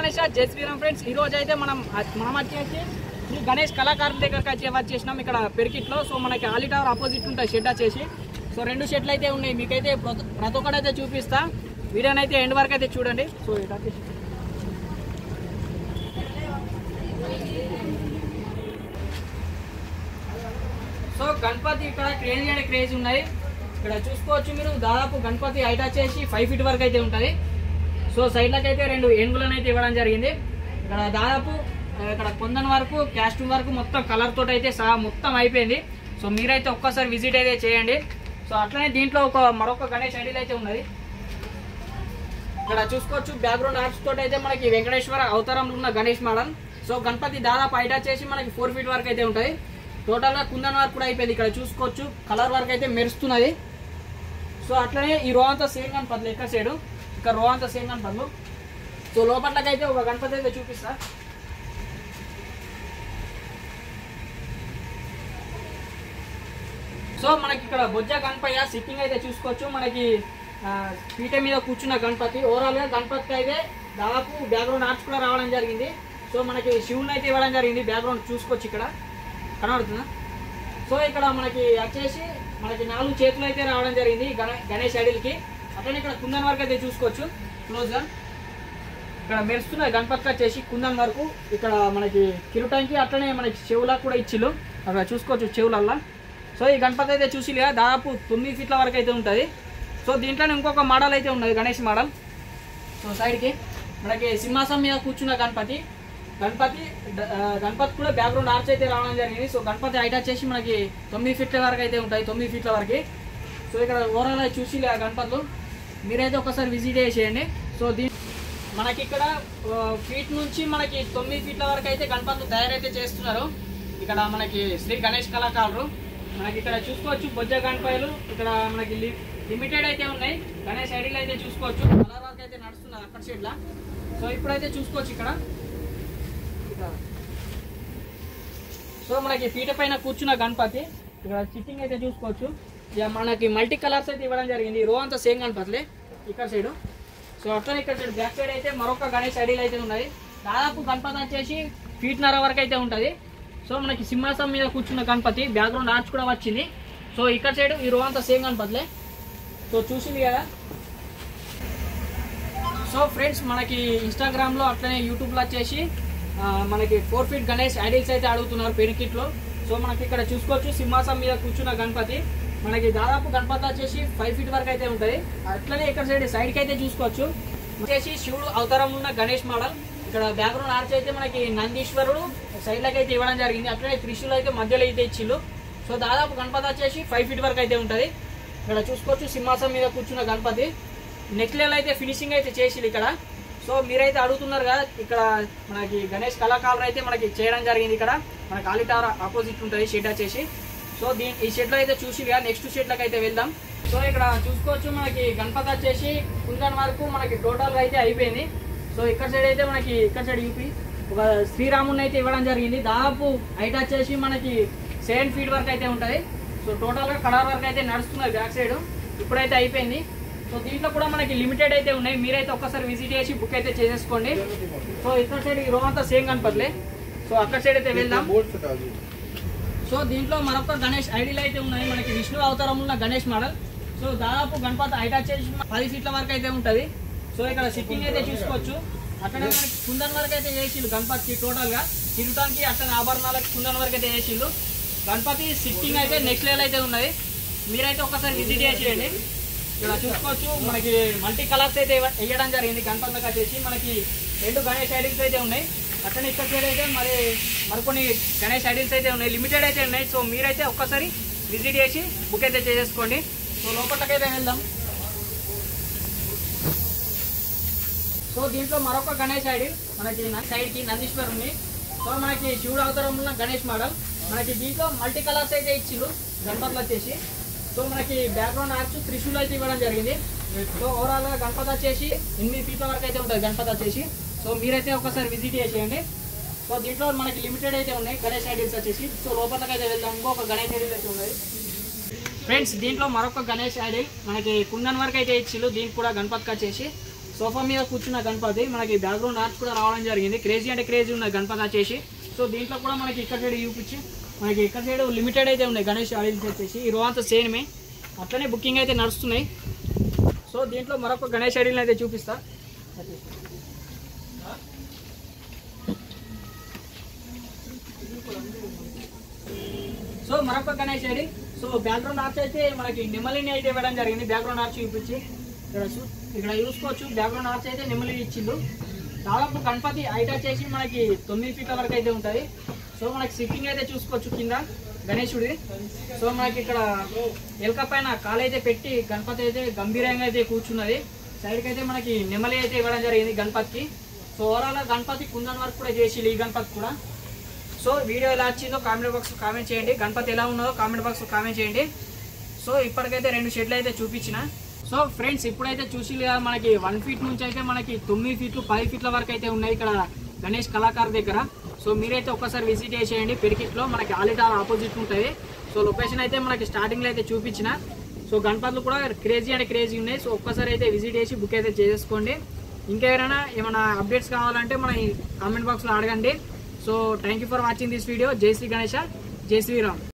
గణేష్ జై శ్రీరామ్ ఫ్రెండ్స్. ఈ రోజు అయితే మనం వచ్చేసి ఈ గణేష్ కళాకారుల దగ్గరికి వచ్చేసినాం ఇక్కడ పెరికిట్లో. సో మనకి ఆలి టవర్ ఆపోజిట్ ఉంటాయి షెడ్ వచ్చేసి. సో 2 షెడ్లు అయితే ఉన్నాయి, మీకైతే ప్రతి ఒక్కటైతే చూపిస్తా. వీడియోని అయితే ఎండ్ వరకు అయితే చూడండి. సో ఇటు వచ్చేసి సో గణపతి ఇక్కడ క్రేజీ అంటే క్రేజీ ఉన్నాయి. ఇక్కడ చూసుకోవచ్చు మీరు, దాదాపు గణపతి హైట్ వచ్చేసి 5 ఫీట్ వరకు అయితే ఉంటుంది. సో సైడ్లకు అయితే 2 ఏనుగులను అయితే ఇవ్వడం జరిగింది. ఇక్కడ దాదాపు ఇక్కడ కొందన్ వరకు కాస్ట్యూమ్ వరకు మొత్తం కలర్ తోటి అయితే సహా మొత్తం అయిపోయింది. సో మీరైతే ఒక్కసారి విజిట్ అయితే చేయండి. సో అట్లనే దీంట్లో మరొక గణేష్ ఐడియల్ అయితే ఉన్నది. ఇక్కడ చూసుకోవచ్చు బ్యాక్గ్రౌండ్ ఆర్ట్స్ తోటి అయితే మనకి వెంకటేశ్వర అవతారంలో ఉన్న గణేష్ మోడల్. సో గణపతి దాదాపు హైట్ వచ్చేసి మనకి 4 ఫీట్ వరకు అయితే ఉంటుంది. టోటల్గా కుందన్ వర్క్ కూడా అయిపోయింది. ఇక్కడ చూసుకోవచ్చు కలర్ వర్క్ అయితే మెరుస్తున్నది. సో అట్లనే ఈ రో అంతా సేమ్ గణపతులు ఎక్కడ సైడు, ఇక్కడ రో అంతా సేమ్ గణపతులు. సో లోపట్లకైతే ఒక గణపతి అయితే చూపిస్తా. సో మనకి ఇక్కడ బొజ్జ గణపయ్య సిట్టింగ్ అయితే చూసుకోవచ్చు. మనకి పీట మీద కూర్చున్న గణపతి. ఓవరాల్గా గణపతికి అయితే దాదాపు బ్యాక్గ్రౌండ్ ఆర్ట్స్ కూడా రావడం జరిగింది. సో మనకి శివుని అయితే ఇవ్వడం జరిగింది. బ్యాక్గ్రౌండ్ చూసుకోవచ్చు, ఇక్కడ కనబడుతుందా. సో ఇక్కడ మనకి వచ్చేసి మనకి 4 చేతులు అయితే రావడం జరిగింది గణేష్ ఐడిల్కి. అట్లనే ఇక్కడ కుందన్ వరకు అయితే చూసుకోవచ్చు క్లోజ్గా. ఇక్కడ మెరుస్తున్న గణపతికి వచ్చేసి కుందన్ వరకు. ఇక్కడ మనకి కిరీటానికి అట్లనే మనకి చెవులకు కూడా ఇచ్చిళ్ళు, అక్కడ చూసుకోవచ్చు చెవులల్లా. సో ఈ గణపతి అయితే చూసి లేదా దాదాపు 9 ఫీట్ల వరకు అయితే ఉంటుంది. సో దీంట్లోనే ఇంకొక మోడల్ అయితే ఉన్నది, గణేష్ మోడల్. సో సైడ్కి మనకి సింహాసనం మీద కూర్చున్న గణపతి కూడా బ్యాక్గ్రౌండ్ ఆర్చ్ అయితే రావడం జరిగింది. సో గణపతి హైట్ వచ్చేసి మనకి 9 ఫీట్ల వరకు అయితే ఉంటాయి, 9 ఫీట్ల వరకు. సో ఇక్కడ ఓవరాల్ అయితే చూసి గణపతులు మీరైతే ఒకసారి విజిట్ చేసేయండి. సో మనకి ఇక్కడ ఫీట్ నుంచి మనకి 9 ఫీట్ల వరకు అయితే గణపతులు తయారైతే చేస్తున్నారు. ఇక్కడ మనకి శ్రీ గణేష్ కళాకారులు. మనకి ఇక్కడ చూసుకోవచ్చు బొజ్జ గణపతులు. ఇక్కడ మనకి లిమిటెడ్ అయితే ఉన్నాయి. గణేష్ ఐడిల్ అయితే చూసుకోవచ్చు, కలర్ వర్క్ అయితే నడుస్తున్నారు అక్కడ సైడ్లో. సో ఇప్పుడైతే చూసుకోవచ్చు ఇక్కడ. సో మనకి పీట పైన కూర్చున్న గణపతి. ఇక్కడ సిట్టింగ్ అయితే చూసుకోవచ్చు. ఇక మనకి మల్టీ కలర్స్ అయితే ఇవ్వడం జరిగింది. రో అంతా సేమ్ గణపతులే ఇక్కడ సైడు. సో అట్లనే ఇక్కడ సైడ్ బ్యాక్ సైడ్ అయితే మరొక గణేష్ ఐడిల్ అయితే ఉన్నది. దాదాపు గణపతి వచ్చేసి 1.5 ఫీట్ వరకు అయితే ఉంటుంది. సో మనకి సింహాసనం మీద కూర్చున్న గణపతి, బ్యాక్గ్రౌండ్ ఆర్చ్ కూడా వచ్చింది. సో ఇక్కడ సైడ్ ఈ రో అంతా సేమ్ గణపతులే. సో చూసింది కదా. సో ఫ్రెండ్స్ మనకి ఇన్స్టాగ్రామ్లో అట్లనే యూట్యూబ్లో వచ్చేసి మనకి 4 ఫీట్ గణేష్ ఐడిల్స్ అయితే అడుగుతున్నారు పెరికిట్లో. సో మనకి ఇక్కడ చూసుకోవచ్చు సింహాసనం మీద కూర్చున్న గణపతి. మనకి దాదాపు గణపతి వచ్చేసి 5 ఫీట్ వరకు అయితే ఉంటుంది. అట్లనే ఇక్కడ సైడ్కి అయితే చూసుకోవచ్చు వచ్చేసి శివుడు అవతారం ఉన్న గణేష్ మోడల్. ఇక్కడ బ్యాక్గ్రౌండ్ ఆర్చ్ అయితే మనకి నందీశ్వరుడు సైడ్లకి అయితే ఇవ్వడం జరిగింది. అట్లనే త్రిశూలు అయితే మధ్యలో అయితే ఇచ్చిళ్ళు. సో దాదాపు గణపతి వచ్చేసి 5 ఫీట్ వరకు అయితే ఉంటుంది. ఇక్కడ చూసుకోవచ్చు సింహాసనం మీద కూర్చున్న గణపతి. నెక్స్ట్ లెవెల్ అయితే ఫినిషింగ్ అయితే చేసి ఇక్కడ. సో మీరైతే అడుగుతున్నారు కదా, ఇక్కడ మనకి గణేష్ కళాకారులు అయితే మనకి చేయడం జరిగింది. ఇక్కడ మనకి ఆలి టవర్ ఆపోజిట్ ఉంటుంది షెడ్ వచ్చేసి. సో ఈ షెడ్లో అయితే చూసి నెక్స్ట్ షెడ్లకు అయితే వెళ్దాం. సో ఇక్కడ చూసుకోవచ్చు మనకి గణపతి వచ్చేసి కుందన్ వరకు మనకి టోటల్గా అయితే అయిపోయింది. సో ఇక్కడ సైడ్ అయితే మనకి ఇక్కడ సైడ్ యూపీ ఒక శ్రీరాముని అయితే ఇవ్వడం జరిగింది. దాదాపు హైట్ వచ్చేసి మనకి 7 ఫీట్ వరకు అయితే ఉంటుంది. సో టోటల్గా కలర్ వర్క్ అయితే నడుస్తున్నది బ్యాక్ సైడ్, ఇప్పుడైతే అయిపోయింది. సో దీంట్లో కూడా మనకి లిమిటెడ్ అయితే ఉన్నాయి, మీరైతే ఒక్కసారి విజిట్ చేసి బుక్ అయితే చేసేసుకోండి. సో ఇక్కడ సైడ్ ఈ రో అంతా సేమ్ గణపతులే. సో అక్కడ సైడ్ అయితే వెళ్దాం. సో దీంట్లో మరొక గణేష్ ఐడిల్ అయితే ఉన్నాయి, మనకి విష్ణు అవతారం ఉన్న గణేష్ మోడల్. సో దాదాపు గణపతి హైట్ వచ్చేసి 10 ఫీట్ల వరకు అయితే ఉంటుంది. సో ఇక్కడ సిట్టింగ్ అయితే చూసుకోవచ్చు. అట్లనే మనకి కుందన్ వరకు అయితే చేసిళ్ళు గణపతికి. టోటల్గా కిరీటానికి అట్లనే ఆభరణాలకి కుందన్ వరకు అయితే చేసిళ్ళు. గణపతి సిట్టింగ్ అయితే నెక్స్ట్ లెవెల్ అయితే ఉన్నది, మీరైతే ఒకసారి విజిట్ చేసేయండి. ఇక్కడ చూసుకోవచ్చు మనకి మల్టీ కలర్స్ అయితే వేయడం జరిగింది గణపతికి వచ్చేసి. మనకి 2 గణేష్ ఐడిల్స్ అయితే ఉన్నాయి. అట్లనే ఇక్కడ సైడ్ అయితే మరికొన్ని గణేష్ ఐడిల్స్ అయితే ఉన్నాయి, లిమిటెడ్ అయితే ఉన్నాయి. సో మీరైతే ఒక్కసారి విజిట్ చేసి బుక్ అయితే చేసేసుకోండి. సో లోపలకైతే వెళ్దాం. సో దీంట్లో మరొక గణేష్ ఐడిల్ మనకి సైడ్కి నందీశ్వరుని. సో మనకి శివుడు అవతారం ఉన్న గణేష్ మోడల్. మనకి దీంట్లో మల్టీ కలర్స్ అయితే ఇచ్చిళ్ళు గణపతులు వచ్చేసి. సో మనకి బ్యాక్గ్రౌండ్ ఆర్చ్ త్రిశూలు అయితే ఇవ్వడం జరిగింది. సో ఓవరాల్గా గణపతి వచ్చేసి 8 ఫీట్ల వరకు అయితే ఉంటుంది గణపతి వచ్చేసి. సో మీరైతే ఒకసారి విజిట్ చేసేయండి. సో దీంట్లో మనకి లిమిటెడ్ అయితే ఉన్నాయి గణేష్ ఐడిల్స్ వచ్చేసి. సో లోపలకి అయితే వెళ్దాం. ఇంకొక గణేష్ ఐడిల్ అయితే ఉన్నాయి ఫ్రెండ్స్. దీంట్లో మరొక గణేష్ ఐడిల్ మనకి కుందన్ వరకు అయితే ఇచ్చిళ్ళు, దీనికి కూడా గణపతికి వచ్చేసి. సోఫా మీద కూర్చున్న గణపతి మనకి బ్యాక్గ్రౌండ్ ఆర్ట్స్ కూడా రావడం జరిగింది. క్రేజీ అంటే క్రేజీ ఉన్న గణపతి వచ్చేసి. సో దీంట్లో కూడా మనకి ఇక్కడ సైడ్ చూపించి మనకి ఇక్కడ సైడ్ లిమిటెడ్ అయితే ఉన్నాయి గణేష్ ఐడిల్స్ వచ్చేసి. ఈ రో అంతా సేమే, అట్లనే బుకింగ్ అయితే నడుస్తున్నాయి. సో దీంట్లో మరొక గణేష్ ఐడిల్ని అయితే చూపిస్తా. సో మరొక Ganesh idol. So background arch అయితే మనకి నెమలిని అయితే ఇవ్వడం జరిగింది. బ్యాక్గ్రౌండ్ ఆర్చ్ చూపించి ఇక్కడ చూసుకోవచ్చు. బ్యాక్గ్రౌండ్ ఆర్చ్ అయితే నెమలి ఇచ్చిండు. దాదాపు గణపతి హైట్ వచ్చేసి మనకి 9 ఫీట్ల వరకు అయితే ఉంటుంది. సో మనకి సిట్టింగ్ అయితే చూసుకోవచ్చు కింద గణేశుడి. సో మనకి ఇక్కడ ఎలక పైన కాలు అయితే పెట్టి గణపతి అయితే గంభీరంగా అయితే కూర్చున్నది. సైడ్కి అయితే మనకి నెమలి అయితే ఇవ్వడం జరిగింది గణపతికి. So overall Ganapati kundan work కూడా చేసి ఈ గణపతి కూడా. సో వీడియో ఎలా వచ్చిందో కామెంట్ బాక్స్ కామెంట్ చేయండి. గణపతి ఎలా ఉన్నదో కామెంట్ బాక్స్ కామెంట్ చేయండి. సో ఇప్పటికైతే 2 షెడ్లు అయితే చూపించిన. సో ఫ్రెండ్స్ ఇప్పుడైతే చూసి కదా మనకి 1 ఫీట్ నుంచి అయితే మనకి 9 ఫీట్లు 10 ఫీట్ల వరకు అయితే ఉన్నాయి ఇక్కడ గణేష్ కళాకారు దగ్గర. సో మీరైతే ఒక్కసారి విజిట్ చేసేయండి. పెరికిట్లో మనకి ఆలిటార్ ఆపోజిట్ ఉంటుంది. సో లొకేషన్ అయితే మనకి స్టార్టింగ్లో అయితే చూపించిన. సో గణపతులు కూడా క్రేజీ అంటే క్రేజీ ఉన్నాయి. సో ఒక్కసారి అయితే విజిట్ చేసి బుక్ అయితే చేసుకోండి. ఇంకెవరైనా ఏమైనా అప్డేట్స్ కావాలంటే మన కామెంట్ బాక్స్లో అడగండి. So thank you for watching this video. జై శ్రీ గణేష, జై శ్రీరామ్.